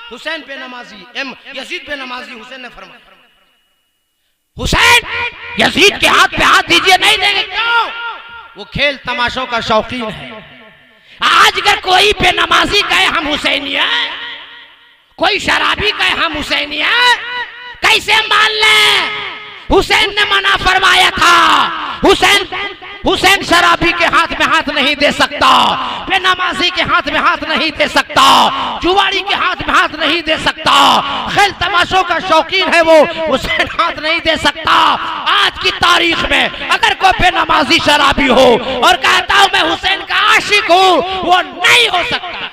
हुसैन पे नमाजी, यजीद पे नमाजी। हुसैन ने फरमाया हुसैन यजीद के हाथ पे हाथ दीजिए, नहीं देंगे। क्यों? वो खेल तमाशों का शौकीन है। आज अगर कोई पे नमाजी कहे हम हुसैनी हैं, कोई शराबी कहे हम हुसैनी हैं, कैसे मान ले? हुसैन ने मना फरमाया था। हुसैन शराबी के हाथ में हाथ नहीं दे सकता, बेनमाजी के हाथ में हाथ नहीं दे सकता, जुआरी के हाथ में हाथ नहीं दे सकता, खेल तमाशों का शौकीन है वो, हुसैन हाथ नहीं दे सकता। आज की तारीख में अगर कोई बेनमाजी शराबी हो और कहता हूं मैं हुसैन का आशिक हूं, वो नहीं हो सकता।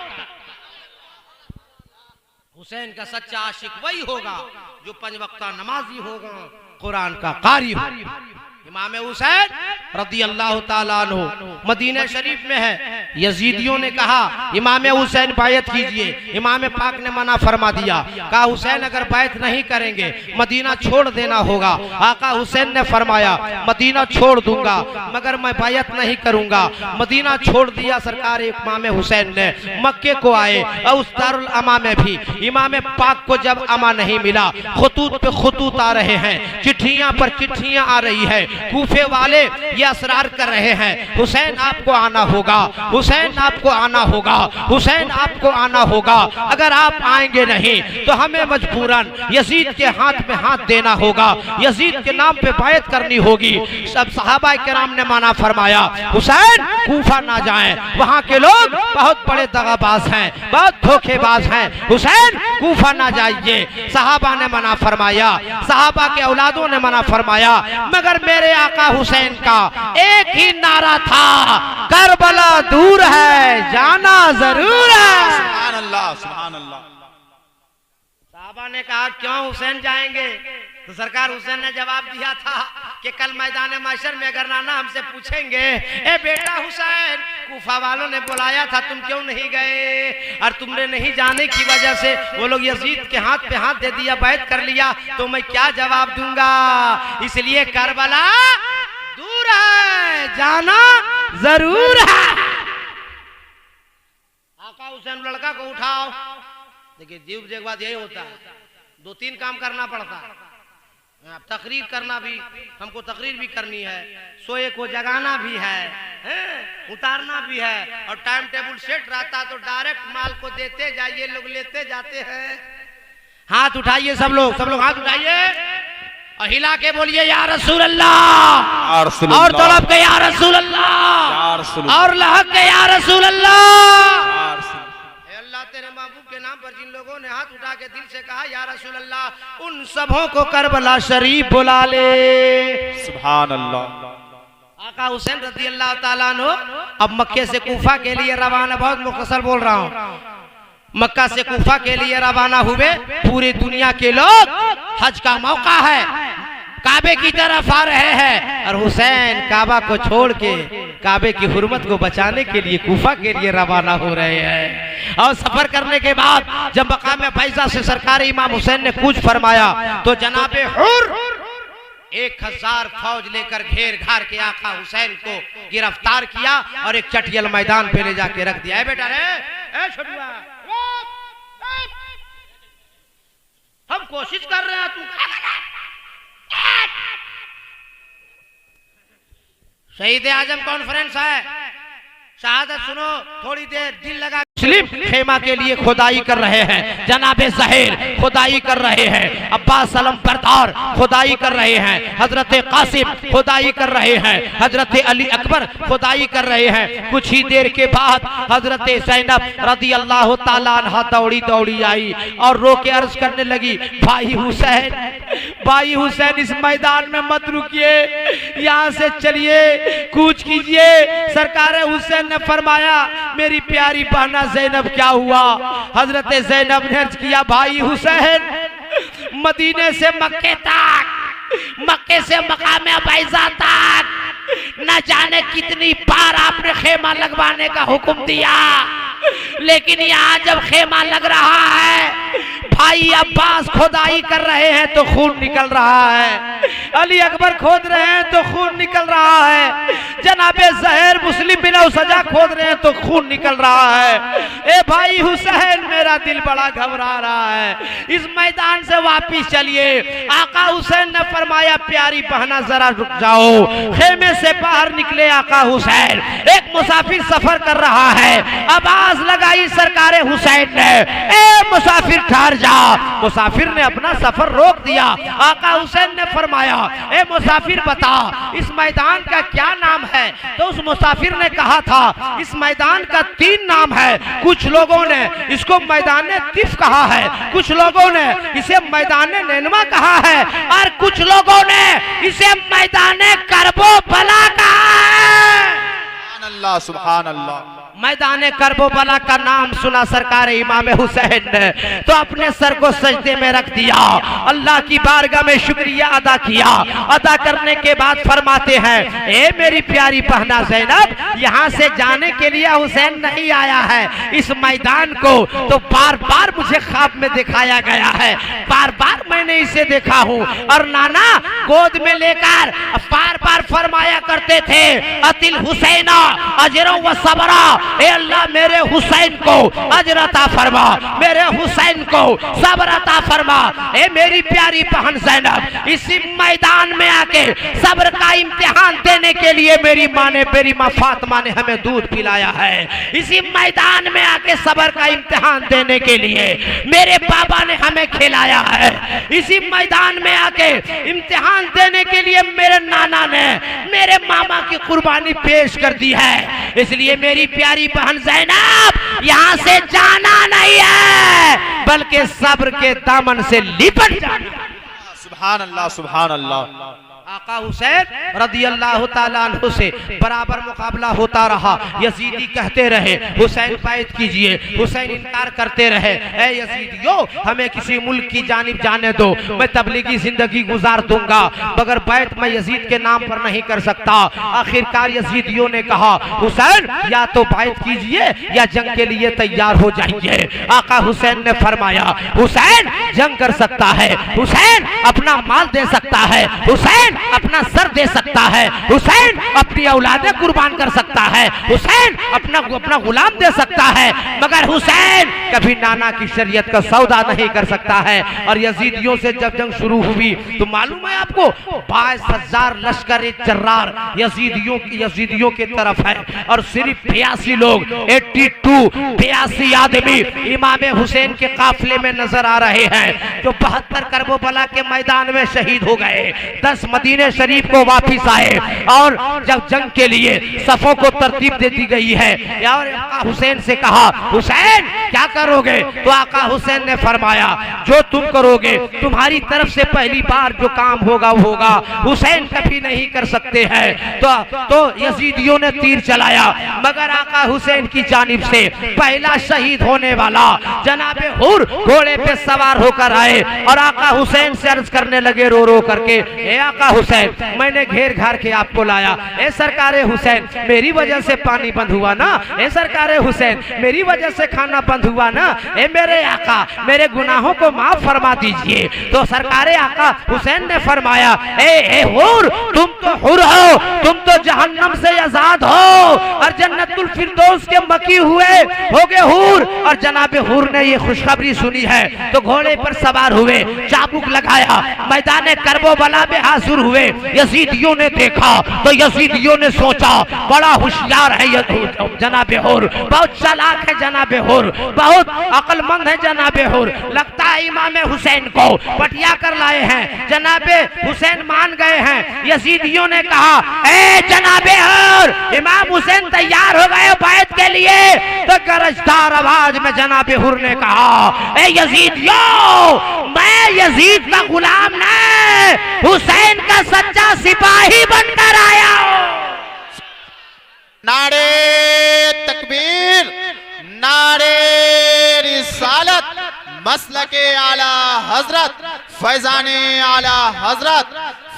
हुसैन का सच्चा आशिक वही होगा जो 5 वक्ता नमाजी होगा, कुरान का कारी होगा। इमाम हुसैन रज़ी अल्लाह ताला अन्हु मदीना शरीफ में है। यजीदियों ने कहा इमाम हुसैन बायत कीजिए, इमाम पाक ने मना फरमा दिया। कहा हुसैन अगर बायत नहीं करेंगे मदीना छोड़ देना होगा। आका हुसैन ने फरमाया मदीना छोड़ दूंगा मगर मैं बायत नहीं करूंगा। मदीना छोड़ दिया सरकार इमाम हुसैन ने। मक्के को आए और उस दारुल अमा में भी इमाम पाक को जब अमा नहीं मिला, खुतूत पे खुतूत आ रहे हैं, चिट्ठियां पर चिट्ठियां आ रही है। कूफे वाले ये असरार कर रहे हैं हुसैन आपको आना होगा, हुसैन आपको आना होगा, हुसैन आपको आना होगा। अगर आप आएंगे नहीं तो हमें मजबूरन यजीद के हाथ में हाथ देना होगा, यजीद के नाम पे बायत करनी होगी। सब सहाबा किराम ने माना फरमाया हुसैन कूफा ना जाएं, वहां के लोग बहुत बड़े दगाबाज हैं, बहुत धोखेबाज हैं, हुसैन कूफा ना जाइए। सहाबा ने मना फरमाया, सहाबा के औलादों ने मना फरमाया, मगर मेरे आका हुसैन का एक ही नारा था, करबला दूर है जाना जरूर है। सुभान अल्लाह, सुभान अल्लाह। साहबा ने कहा क्यों हुसैन जाएंगे? तो सरकार हुसैन ने जवाब दिया था कि कल मैदान महशर में अगर नाना हमसे पूछेंगे ए बेटा हुसैन कूफा वालों ने बुलाया था तुम क्यों नहीं गए, और तुमने नहीं जाने की वजह से वो लोग यजीद के हाथ पे हाथ दे दिया, बैत कर लिया, तो मैं क्या जवाब दूंगा? इसलिए करबला दूर है जाना जरूर है। आका हुसैन लड़का को उठाओ। देखिए जीव के बाद यही होता है, 2-3 काम करना पड़ता है। तकरीर करना भी, हमको तकरीर भी करनी है, सोए को जगाना भी है, उतारना भी है, और टाइम टेबल सेट रहता तो डायरेक्ट माल को देते जाइए, लोग लेते जाते हैं। हाथ उठाइए सब लोग हाथ उठाइए और हिला के बोलिए या रसूल अल्लाह, और तड़प के या रसूल अल्लाह, और लहक के या रसूल अल्लाह। अल्लाह तेरे महबूब के नाम पर जिन लोगों ने हाथ उठा के दिल से कहा या रसूल अल्लाह, उन सबों को करबला शरीफ बुला ले। सुभान अल्लाह। आका हुसैन रज़ी अल्लाह ताला अन्हु अब मक्के से कूफा के लिए रवाना, बहुत मुख्तसर बोल रहा हूँ, मक्का से कूफा के लिए रवाना हुए। पूरी दुनिया के लोग हज का मौका है, काबे की तरफ आ रहे हैं, और हुसैन काबा को छोड़ के काबे की हुर्मत को बचाने के लिए कूफा के लिए रवाना हो रहे हैं। और सफर करने के बाद जब मकाम फैजा से सरकार इमाम हुसैन ने कूच फरमाया तो जनाबे हुर 1000 फौज लेकर घेर घार के आका हुसैन को गिरफ्तार किया और एक चटियल मैदान पे ले जाके रख दिया। बेटा रे छोटुआ, हम कोशिश कर रहे हैं, तू शहीद आजम कॉन्फ्रेंस है, शहादत सुनो, थोड़ी देर दिल लगा। मुस्लिम खेमा के लिए खुदाई कर रहे हैं, जनाबे ज़हीर खुदाई कर रहे हैं, अब्बास अलम बरदार खुदाई कर रहे हैं, हजरत कासिम खुदाई कर रहे हैं, हजरत अली अकबर खुदाई कर रहे हैं। कुछ ही देर के बाद हजरत ज़ैनब रज़ी अल्लाह ताला अन्हा दौड़ी दौड़ी आई और रो के अर्ज करने लगी, भाई हुसैन इस मैदान में मत रुकिए, यहाँ से चलिए, कूच कीजिए। सरकार हुसैन ने फरमाया मेरी प्यारी बहना ज़ैनब क्या हुआ? हजरत ज़ैनब ने अर्ज किया, भाई हुसैन मदीने से मक्के तक, मक्के से मकाम फैजा तक न जाने कितनी बार आपने खेमा लगवाने का हुक्म दिया, लेकिन यहाँ जब खेमा लग रहा है भाई अब्बास खुदाई कर रहे हैं तो खून निकल रहा है, अली अकबर खोद रहे हैं तो खून निकल रहा है, जनाबे ज़हर मुस्लिम बिन सजा खोद रहे हैं तो खून निकल रहा है। ए भाई हुसैन, मेरा दिल बड़ा घबरा रहा है, इस मैदान से वापिस चलिए। आका हुसैन ने फरमाया प्यारी बहना जरा रुक जाओ। खेमे से बाहर निकले आका हुसैन, एक मुसाफिर सफर कर रहा है, आवाज लगाई सरकारे हुसैन ने, ए मुसाफिर ठहर जा। मुसाफिर ने अपना सफर रोक दिया। आका हुसैन ने फरमाया ए मुसाफिर बता इस मैदान का क्या नाम है? तो उस मुसाफिर ने कहा था इस मैदान का 3 नाम है। कुछ लोगों ने इसको मैदान तिफ कहा है, कुछ लोगों ने इसे मैदान नैनमा कहा है, और कुछ लोगों ने इसे मैदान करबो बला कहा है। सुभान अल्लाह, सुभान अल्लाह। मैदान करबला का नाम सुना सरकार इमाम हुसैन ने तो अपने सर को सजदे में रख दिया, अल्लाह की बारगाह में शुक्रिया अदा किया। अदा करने के बाद फरमाते हैं ए मेरी प्यारी बहना ज़ैनब, यहाँ से जाने के लिए हुसैन नहीं आया है, इस मैदान को तो बार बार मुझे ख्वाब में दिखाया गया है, बार बार मैंने इसे देखा हूँ। और नाना गोद में लेकर बार बार फरमाया करते थे अतिल हुसैना अजरो व सबरा, ए अल्लाह मेरे हुसैन को अजर अता फरमा, मेरे हुसैन को सब्र अता फरमा। ए मेरी प्यारी बहन ज़ैनब, इसी मैदान में आके सब्र का इम्तिहान देने के लिए मेरी माँ फातिमा ने हमें दूध पिलाया है, इसी मैदान में आके सब्र का इम्तिहान देने के लिए मेरे बाबा ने हमें खिलाया है, इसी मैदान में आके इम्तिहान देने के लिए मेरे नाना ने मेरे मामा की कुर्बानी पेश कर दी है। इसलिए मेरी प्यारी बहन ज़ैनब, यहाँ से जाना नहीं है बल्कि सब्र के दामन से लिपट जाना। सुभान अल्लाह, सुभान अल्लाह। आका हुसैन रदी अल्लाह ताला अन्हु से बराबर मुकाबला होता रहा। यजीदी कहते रहे हुसैन बैत कीजिए, हुसैन इनकार करते रहे, ए यजीदियो हमें किसी मुल्क की जानिब जाने दो, मैं तबलीगी जिंदगी गुजार दूंगा मगर बैत मैं यजीद के नाम पर नहीं कर सकता। आखिरकार यजीदियों ने कहा हुसैन या तो बैत कीजिए या जंग के लिए तैयार हो जाइए। आका हुसैन ने फरमाया हुसैन जंग कर सकता है, हुसैन अपना माल दे सकता है, हुसैन अपना सर दे सकता है, हुसैन अपनी औलादें कुर्बान कर सकता है, हुसैन अपना गुलाम दे सकता है, मगर हुसैन कभी नाना की शरीयत का सौदा नहीं कर सकता है। और यजीदियों से जब जंग शुरू हुई तो मालूम है आपको 22,000 लश्कर जर्रार यजीदियों की तरफ है और सिर्फ 82 लोग 82 आदमी इमाम हुसैन के काफिले में नजर आ रहे हैं जो 72 करबला के मैदान में शहीद हो गए। 10 मदीने शरीफ को वापिस आए और जब जंग के लिए सफों को तरतीब दे दी गई है और आका हुसैन से कहा हुसैन क्या करोगे? तो आका हुसैन ने फरमाया जो तुम करोगे, तुम्हारी तरफ से पहली बार जो काम होगा वो होगा, हुसैन कभी नहीं कर सकते हैं। तो यजीदियों ने तीर चलाया मगर आका हुसैन की जानिब से पहला शहीद होने वाला जनाबे हुर घोड़े पे सवार होकर आए और आका हुसैन से अर्ज करने लगे रो रो करके, ए आका हुसैन मैंने घेर घार के आपको लाया, ए सरकारे हुसैन मेरी वजह से पानी बंद हुआ ना, ए सरकारे हुसैन मेरी वजह से खाना बंद हुआ ना, ए मेरे आका मेरे गुनाहों को माफ फरमा दीजिए। तो सरकारे आका हुसैन ने फरमाया ए हुर तुम तो हुर हो, तुम तो जहन्नम से आजाद हो और जन्नतुल फिरदौस के मकी हो गए हुर। और जनाबे हुर ने ये खुशखबरी सुनी है तो घोड़े पर सवार हुए, चाबुक लगाया, मैदान करबला में हाजिर हुए। यजीदियों ने देखा तो यजीदियों ने सोचा बड़ा होशियार है जनाबे हुर, बहुत चालाक है जनाबे हुर, बहुत अक्लमंद है जनाबे हुर, लगता है इमाम हुसैन को पटिया कर लाए हैं। जनाबे हुसैन मान गए हैं। यजीदियों ने कहा ए जनाबे हुर इमाम हुसैन तैयार हो गए बैत के लिए। तो गरजदार आवाज में जनाबे हुर ने कहा ए यजीदियों मैं यजीद का गुलाम नहीं, हुसैन का सच्चा सिपाही बनकर आया हूं। नारे तकबीर, नारे रिसालत, मसलके आला हजरत, फैजाने आला हजरत,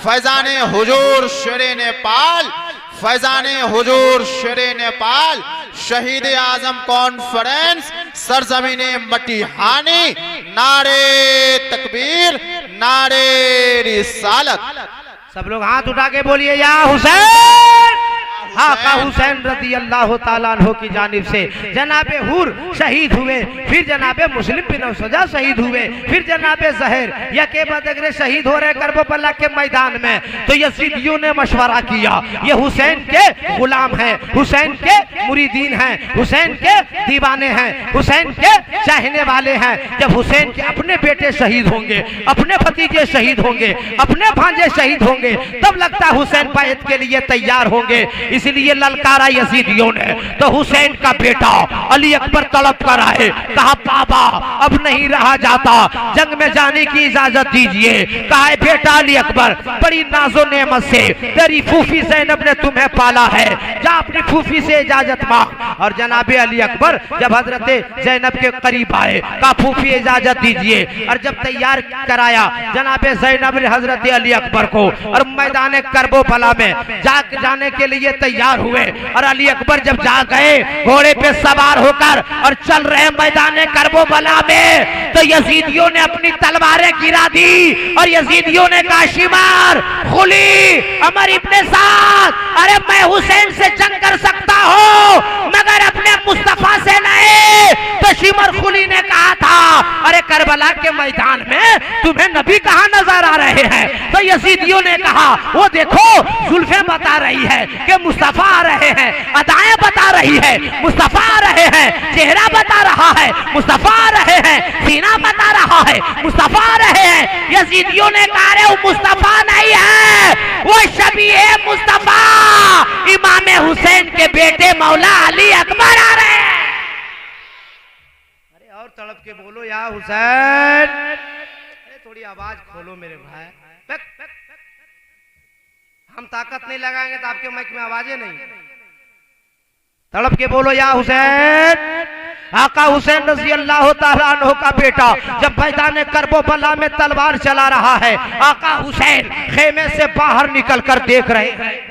फैजाने हुजूर शेरे नेपाल, फैजाने हुजूर शेरे नेपाल, शहीद आजम कॉन्फ्रेंस सरजमीने मटिहानी नारे तकबीर, नारे रिसालत। सब लोग हाथ उठा के बोलिए या हुसैन। आका हुसैन रज़ी अल्लाह ताला अन्हु की जानिब से जनाबे हुर शहीद हुए, फिर जनाबे मुस्लिम बिन सजा शहीद हुए, फिर जनाबे ज़हर यके बाद अगले शहीद हो रहे करबला के मैदान में। तो यजीदियों ने मशवरा किया, ये हुसैन के गुलाम हैं, हुसैन के मुरीदीन हैं, हुसैन के दीवाने हैं, हुसैन के चाहने वाले हैं। जब हुसैन के अपने बेटे शहीद होंगे, अपने भतीजे शहीद होंगे, अपने भांजे शहीद होंगे, तब लगता है हुसैन बैत के लिए तैयार होंगे। इसलिए ललकारा यजीदियों ने। तो हुसैन का बेटा अली अकबर तड़प कर आए, कहा बाबा अब नहीं रहा जाता, जंग में जाने की इजाजत दीजिए। कहा बेटा अली अकबर, बड़ी नाजो नेमत से तेरी फूफी ज़ैनब ने तुम्हें पाला है, जा अपनी फूफी से इजाजत मांग। और जनाबे अली अकबर जब हजरत ज़ैनब के करीब आए, कहा फूफी इजाजत दीजिए। और जब तैयार कराया जनाबे ज़ैनब ने हजरत अली अकबर को, और मैदान करबला में जाने के लिए तैयार हुए। और अली अकबर जब जा गए घोड़े पे सवार होकर और चल रहे मैदान करबला में, तो यजीदियों ने अपनी तलवारें गिरा दी और यजीदियों ने कहा शिमार खुली अमर इब्ने साद, अरे मैं हुसैन से जंग कर सकता हूँ मगर अपने मुस्तफा से नहीं। तो शिमर खुली ने कहा था अरे करबला के मैदान में तुम्हें नबी कहाँ नजर आ रहे हैं? तो यजीदियों ने कहा वो देखो जुल्फे बता रही है कि मुस्तफा आ रहे हैं, अदाएं बता रही है मुस्तफा आ रहे हैं, चेहरा बता रहा है मुस्तफा आ रहे हैं, सीना बता रहा है मुस्तफा आ रहे हैं। यजीदियों ने कहा रे वो मुस्तफा नहीं है, वो शबीह मुस्तफा इमाम हुसैन के बेटे मौला अली अकबर आ रहे हैं। अरे और तड़प के बोलो या हुसैन। थोड़ी आवाज खोलो मेरे भाई, हम ताकत नहीं लगाएंगे तो आपके माइक में आवाजें नहीं। तड़प के बोलो या हुसैन। आका हुसैन रज़ी अल्लाह ताला अन्हु का बेटा जब मैदान करबला में तलवार चला रहा है, आका हुसैन खेमे से बाहर निकल कर देख रहे हैं।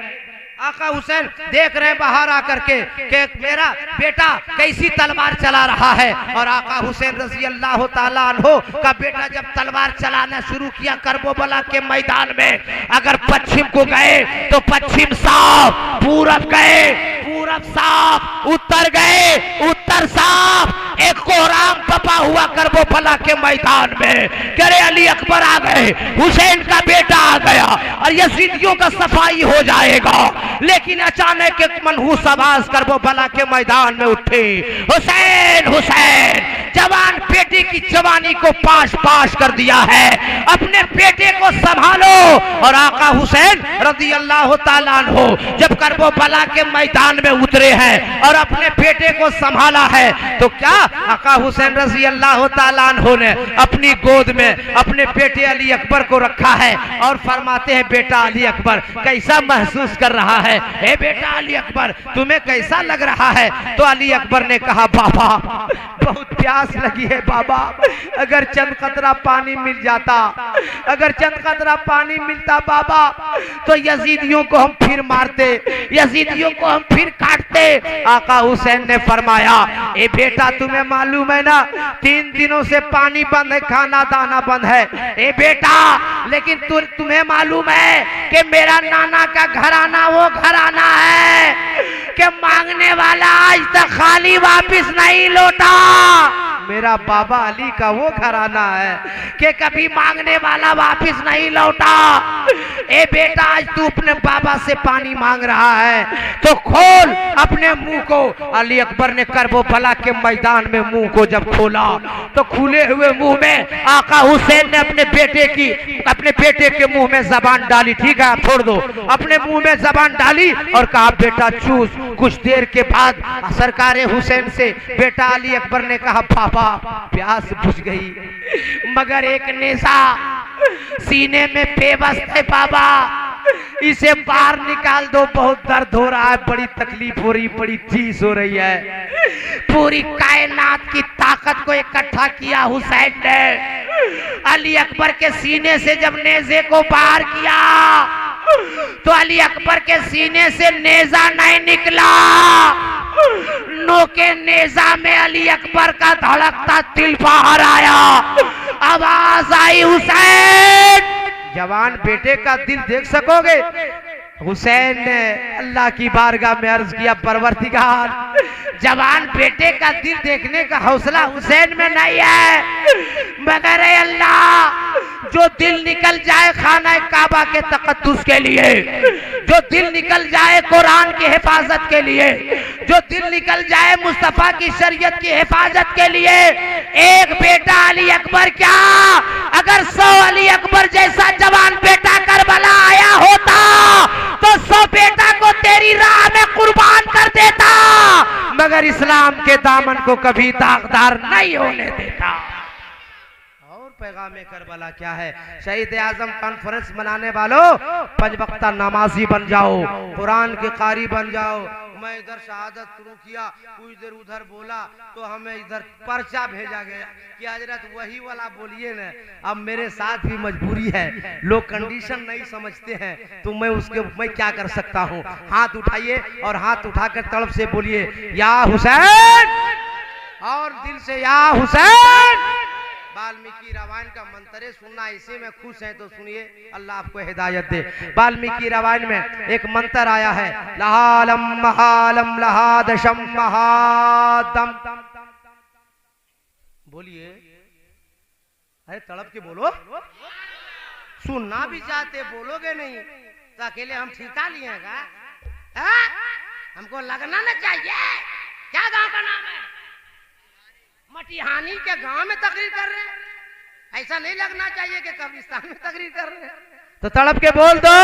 आका हुसैन देख रहे हैं बाहर आकर के कि मेरा बेटा कैसी तलवार चला रहा है। और आका हुसैन रज़ी अल्लाह ताला अन्हु का बेटा जब तलवार चलाना शुरू किया करबला के मैदान में, अगर पश्चिम को गए तो पश्चिम साफ, पूरब गए पूरब साफ, उत्तर गए उत्तर साफ। एक कोहराम पपा हुआ करबला के मैदान में, करे अली अकबर आ गए, हुसैन का बेटा आ गया और यजीदियों का सफाई हो जाएगा। लेकिन अचानक एक मनहूस आवाज करबला के मैदान में उठी, हुसैन हुसैन, जवान बेटे की जवानी को पाश पाश कर दिया है, अपने बेटे को संभालो। और आका हुसैन रज़ी अल्लाह ताला अन्हु जब करबला के मैदान में उतरे हैं और अपने बेटे को संभाला है, तो क्या आका हुसैन रज़ी अल्लाह ताला अन्हु ने अपनी गोद में अपने बेटे अली अकबर को रखा है और फरमाते हैं बेटा अली अकबर कैसा महसूस कर रहा है? हे बेटा अली अकबर तुम्हें कैसा लग रहा है? तो अली अकबर ने कहा बाबा बहुत प्यास लगी है बाबा, अगर चंद कतरा पानी मिल जाता, अगर चंद कतरा पानी मिलता बाबा तो यजीदियों को हम फिर मारते, यजीदियों को हम फिर काटते। आका हुसैन ने फरमाया ए बेटा तुम्हें मालूम है ना 3 दिनों से पानी बंद है, खाना दाना बंद है। ए बेटा लेकिन तुम्हें मालूम है कि मेरा नाना का घराना वो घराना है कि मांगने वाला आज तक खाली वापस नहीं लौटा। मेरा बाबा अली का वो घराना है कि कभी मांगने वाला वापस नहीं लौटा। ए बेटा आज तू अपने बाबा से पानी मांग रहा है तो खोल अपने मुंह को। अली अकबर ने करबला के मैदान में मुंह को जब खोला तो खुले हुए मुंह में आका हुसैन ने अपने बेटे के मुंह में जबान डाली। ठीक है छोड़ दो, अपने मुंह में जबान डाली और कहा बेटा चूस। कुछ देर के बाद सरकार हुसैन से बेटा अली अकबर ने कहा पापा प्यास बुझ गई मगर एक नेज़ा सीने में बेबस है बाबा, इसे बाहर निकाल दो, बहुत दर्द हो रहा है, बड़ी तकलीफ हो रही, बड़ी चीज हो रही है। पूरी कायनात की ताकत को इकट्ठा किया हुसैन ने, अली अकबर के सीने से जब नेज़े को बाहर किया तो अली अकबर के सीने से नेज़ा नहीं निकला, सुन्नों के नेजा में अली अकबर का धड़कता दिल बाहर आया। आवाज आई, हुसैन। जवान बेटे का दिल देख सकोगे? हुसैन ने अल्लाह की बारगाह में अर्ज किया, परवरदिगार, जवान बेटे का दिल देखने का हौसला हुसैन में नहीं है, मगर अल्लाह जो दिल निकल जाए खाना काबा के तकद्दुस के लिए, जो दिल निकल जाए कुरान की हिफाजत के लिए, जो दिल निकल जाए मुस्तफा की शरीयत की हिफाजत के लिए, एक बेटा अली अकबर क्या, अगर 100 अली अकबर जैसा जवान बेटा करबला आया होता तो 100 बेटा को तेरी राह में कुर्बान कर देता, मगर इस्लाम के दामन को कभी दागदार नहीं होने देता। और पैगाम करबला क्या है? शहीद आजम कॉन्फ्रेंस मनाने वालों, 5 वक्ता नमाजी बन जाओ, कुरान के कारी बन जाओ। मैं इधर शहादत शुरू किया, कुछ देर उधर बोला तो हमें इधर पर्चा भेजा गया कि हजरत वही वाला बोलिए न। अब मेरे साथ भी मजबूरी है, लोग कंडीशन नहीं समझते हैं, तो मैं क्या कर सकता हूँ? हाथ उठाइए और हाथ उठाकर तड़प से बोलिए, या हुसैन, और दिल से या हुसैन। वाल्मीकि रामायण का मंत्र सुनना, इसी में खुश हैं तो सुनिए, अल्लाह आपको हिदायत दे। वाल्मीकि रामायण में एक मंत्र आया है, लहालम महालम लहादशम महादम। बोलिए, अरे तड़प के बोलो, सुनना भी चाहते बोलोगे नहीं तो अकेले हम ठिका लिए का? हमको लगना ना चाहिए। क्या गांव का नाम है? मटिहानी के गांव में तकरीर कर रहे हैं, ऐसा नहीं लगना चाहिए कि कब्रिस्तान में तकरीर कर रहे हैं। तो तड़प के बोल दो,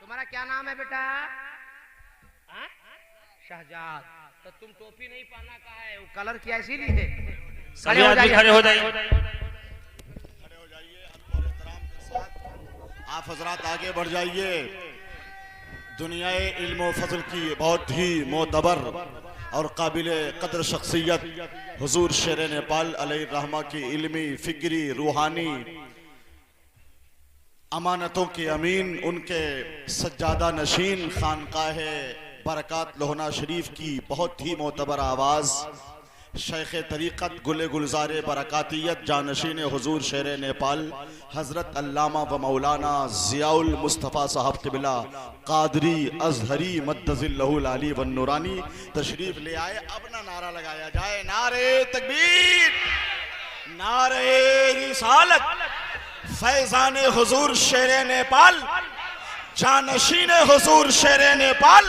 तुम्हारा क्या नाम है बेटा? शहजाद। तो तुम टोपी नहीं पहना कहा है? वो कलर क्या इसीलिए है? खड़े हो जाइए, खड़े हो जाइए, खड़े हो जाइए। एहतराम के साथ आप हजरात आगे बढ़ जाइए। दुनिया इल्म फजल की बहुत ही मोतबर और काबिल कदर शख्सियत हुजूर शेर नेपाल अलैहिर्रहमा की इल्मी, फिक्री, रूहानी अमानतों के अमीन, उनके सज्जादा नशीन खानकाह बरकात लोहना शरीफ की बहुत ही मोतबर आवाज़, शेख तरीक़त गुले गुलजार बरकातियत जानशीन हुजूर शेर नेपाल हज़रत अल्लामा व मौलाना ज़ियाउल मुस्तफ़ा साहब क़िबला कादरी अज़हरी मद्दज़िल्लहुल आली व नूरानी तशरीफ़ ले आए। अब ना नारा लगाया जाए, नारे तकबीर, नारे रिसालत, फैज़ान हुजूर शेर नेपाल, जानशीन हुजूर शेर नेपाल,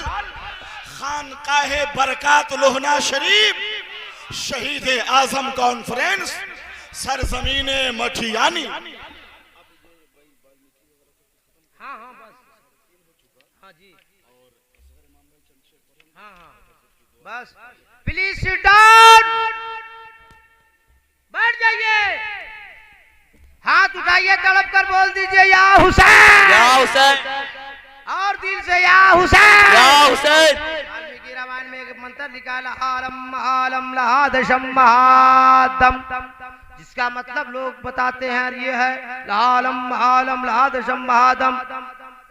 खानकाह बरकात लोहना शरीफ, शहीद आजम कॉन्फ्रेंस, सरजमीन मठियानी। हाँ हाँ बस, हाँ जी, हाँ हाँ बस, प्लीज सिट डाउन, बैठ जाइए, हाथ उठाइए, तड़प कर बोल दीजिए, या हुसैन, या हुसैन, और दिल से या हुसैन, या हुसैन। वाल्मीकि रामायण में एक मंत्र लिखा है, लहालम महालम लहादशम महादम, जिसका मतलब लोग बताते हैं ये है, लहालम महालम लहादशम महादम,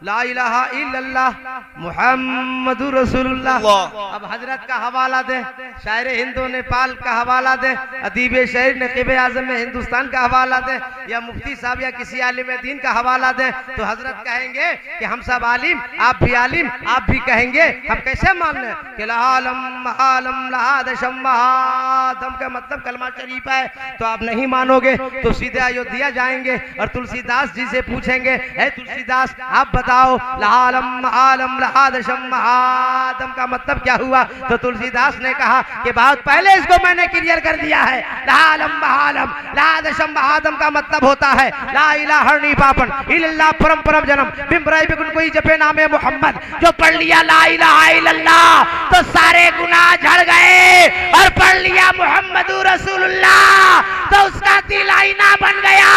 ला इलाहा इल्लल्लाह मुहम्मदुर रसूलुल्लाह। अब हजरत का हवाला दे, शायर हिंदू नेपाल का हवाला दे, अदीब शहर नकीब आजम में हिंदुस्तान का हवाला दे, या मुफ्ती साहब या किसी आलिम दीन का हवाला दे, तो हजरत कहेंगे कि हम सब आलिम, आप भी आलिम, आप भी कहेंगे, हम कैसे मान लें कि लहालम महालम लहादशम महादम का मतलब कलमा शरीफ है? तो आप नहीं मानोगे तो सीधे अयोध्या जाएंगे और तुलसीदास जी से पूछेंगे, हे तुलसीदास आप बताओ लहालम महालम लहादशम महादम का मतलब क्या हुआ? तो तुलसीदास ने कहा कि बहुत पहले इसको मैंने क्लियर कर दिया है, लहालम महालम लहादशम महादम का मतलब होता है ला इलाहा पापन इल्लल्लाह परम परम जन्म बिम्बराई बिगुन कोई जपे नामे मोहम्मद। जो पढ़ लिया ला इलाहा इल्लल्लाह तो सारे गुनाह झड़ गए, और पढ़ लिया मुहम्मदुर रसूलुल्लाह तो उसका दिल आईना बन गया,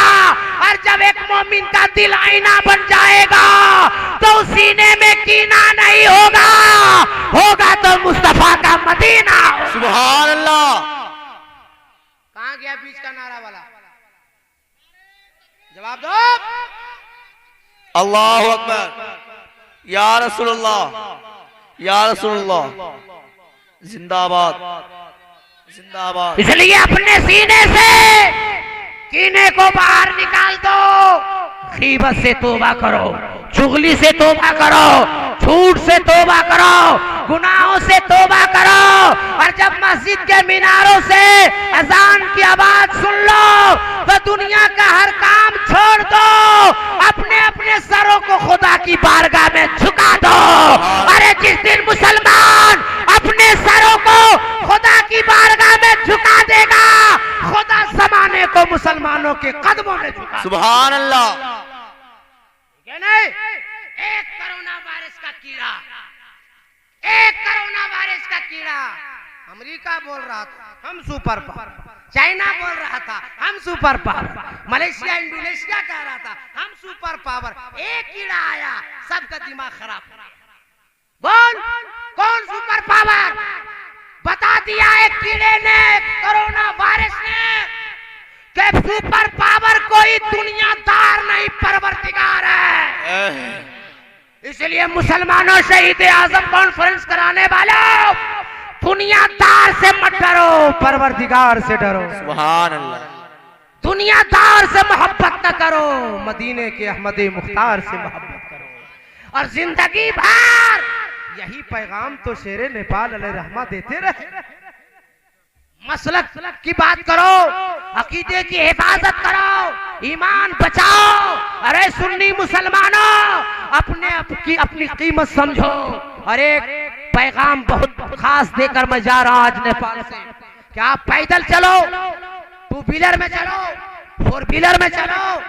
और जब एक मोमिन का दिल आईना बन जाएगा तो सीने में कीना नहीं होगा, होगा तो मुस्तफा का मदीना। सुभान अल्लाह। कहां गया बीच का नारा वाला? जवाब दो। अल्लाहु अकबर, या रसूलुल्लाह, या रसूलुल्लाह। जिंदाबाद जिंदाबाद। इसलिए अपने सीने से कीने को बाहर निकाल दो, गीबत से तौबा करो, चुगली से तौबा करो, झूठ से तौबा करो, गुनाहों से तौबा करो। और जब मस्जिद के मीनारों से अजान की आवाज सुन लो तो दुनिया का हर काम छोड़ दो, अपने अपने सरों को खुदा की बारगाह में झुका दो। अरे जिस दिन मुसलमान अपने सरों को खुदा की बारगाह में झुका देगा, खुदा ज़माने को मुसलमानों के कदमों में झुका। सुभान अल्लाह। नहीं, एक कोरोना वायरस का कीड़ा, एक कोरोना वायरस का कीड़ा, अमेरिका बोल रहा था हम सुपर पावर, चाइना बोल रहा था हम सुपर पावर, मलेशिया इंडोनेशिया कह रहा था हम सुपर पावर, एक कीड़ा आया सबका दिमाग खराब। बोल कौन सुपर पावर? बता दिया एक कीड़े ने, कोरोना वायरस ने, कि सुपर पावर कोई दुनियादार नहीं परवरदिगार है। इसलिए मुसलमानों शहीद आजम कॉन्फ्रेंस कराने वालों, दुनियादार से मत डरो, परवरदिगार से डरो। सुभान अल्लाह। दुनियादार से मोहब्बत न करो, मदीने के अहमद मुख्तार से मोहब्बत करो। और जिंदगी भर यही पैगाम तो शेरे नेपाल अलैहि रहमा देते रहे। मसलक की बात करो, अकीदे की हिफाजत करो, ईमान बचाओ। अरे सुन्नी मुसलमानों, अपनी कीमत समझो। और एक पैगाम बहुत खास देकर मैं जा रहा हूं आज नेपाल से, क्या आप पैदल चलो, टू व्हीलर में चलो, फोर व्हीलर में चलो,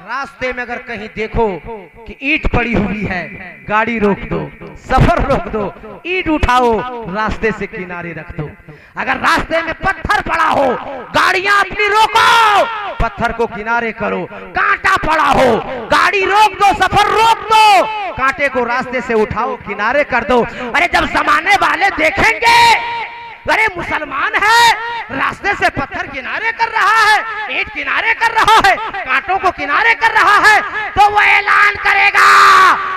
रास्ते में अगर कहीं देखो कि ईंट पड़ी हुई है, गाड़ी रोक दो, सफर रोक दो, ईंट उठाओ, रास्ते से किनारे रख दो। अगर रास्ते में पत्थर पड़ा हो, गाड़ियां अपनी रोको, पत्थर को किनारे करो। कांटा पड़ा हो, गाड़ी रोक दो, सफर रोक दो, कांटे को रास्ते से उठाओ, किनारे कर दो। अरे जब जमाने वाले देखेंगे अरे मुसलमान है, रास्ते से पत्थर किनारे कर रहा है, ईंट किनारे कर रहा है, कांटों को किनारे कर रहा है, तो वो ऐलान करेगा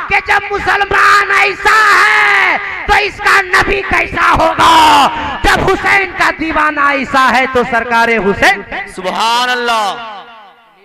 कि जब मुसलमान ऐसा है तो इसका नबी कैसा होगा। जब हुसैन का दीवाना ऐसा है तो सरकारे हुसैन। सुभान अल्लाह।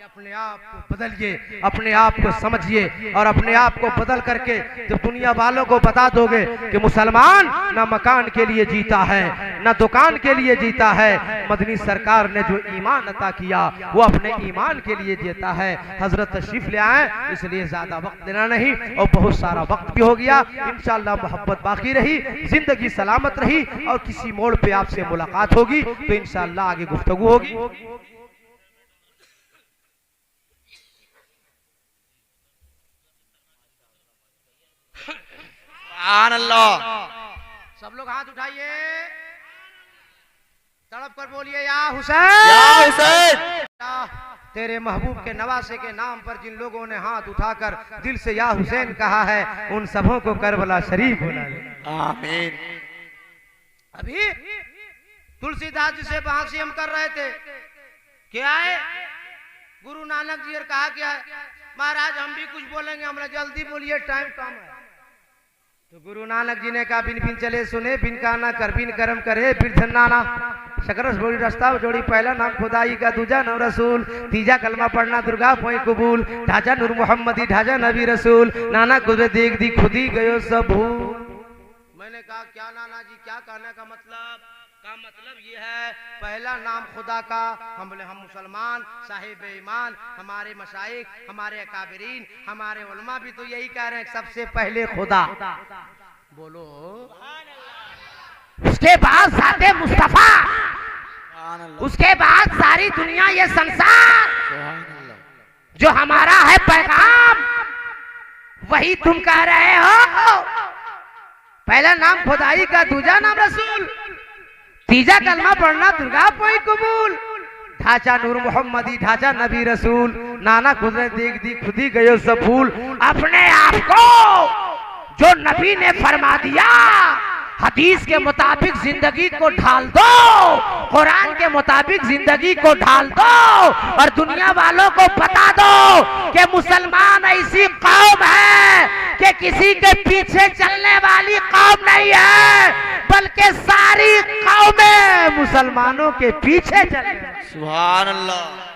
अपने आप को बदलिए, अपने आप को समझिए, और अपने आप को बदल करके जब दुनिया वालों को बता दोगे कि मुसलमान ना मकान के लिए जीता है, ना दुकान के लिए जीता है, मदनी सरकार ने जो ईमान अता किया वो अपने ईमान के लिए जीता है। हजरत तशरीफ ले आए, इसलिए ज्यादा वक्त देना नहीं, और बहुत सारा वक्त भी हो गया। इंशाअल्लाह मोहब्बत बाकी रही, जिंदगी सलामत रही, और किसी मोड़ पे आपसे मुलाकात होगी तो इंशाअल्लाह आगे गुफ्तगू होगी। सुभान अल्लाह। सब लोग हाथ उठाइए, तड़प कर बोलिए या हुसैन, या हुसैन। तेरे महबूब के नवासे के नाम पर जिन लोगों ने हाथ उठाकर दिल से या हुसैन कहा है, उन सबों को करबला शरीफ बुला ले। आमीन। अभी तुलसीदास जी से बहस हम कर रहे थे, क्या है गुरु नानक जी ने कहा क्या है, महाराज हम भी कुछ बोलेंगे, हमरा जल्दी बोलिए, टाइम कम है। तो गुरु नानक जी ने कहा बिन बिन चले सुने, बिन काना कर, बिन कर्म करे, फिर धन्नाना शकरस बोली रास्ता जोड़ी, पहला नाम खुदाई का, दूजा नाम रसूल, तीजा कलमा पढ़ना दुर्गा पोई कबूल, ढाजा नूर मोहम्मदी, ढाजा नबी रसूल, नाना गुजरे देख दी खुदी गयो सब भूल। मैंने कहा क्या नाना जी, क्या कहने का मतलब? का मतलब ये है पहला नाम खुदा का, हम मुसलमान साहिब ईमान, हमारे मशाइख, हमारे अकाबरीन, हमारे उलमा भी तो यही कह रहे हैं, सबसे पहले खुदा बोलो, उसके बाद ज़ाते मुस्तफा, उसके बाद सारी दुनिया, ये संसार जो हमारा है पैगाम, वही तुम कह रहे हो। पहला नाम खुदाई का, दूजा नाम रसूल, तीजा कलमा पढ़ना दुर्गा पोई कबूल, ढांचा नूर मोहम्मदी, ढांचा नबी रसूल, नाना कुदरत देख दी खुदी गयो सब भूल। अपने आप को जो नबी ने फरमा दिया, हदीस के मुताबिक जिंदगी को ढाल दो, कुरान के मुताबिक जिंदगी को ढाल दो, और दुनिया वालों को बता दो कि मुसलमान ऐसी कौम है कि किसी के पीछे चलने वाली कौम नहीं है, बल्कि सारी कौमें मुसलमानों के पीछे चले। सुभान अल्लाह।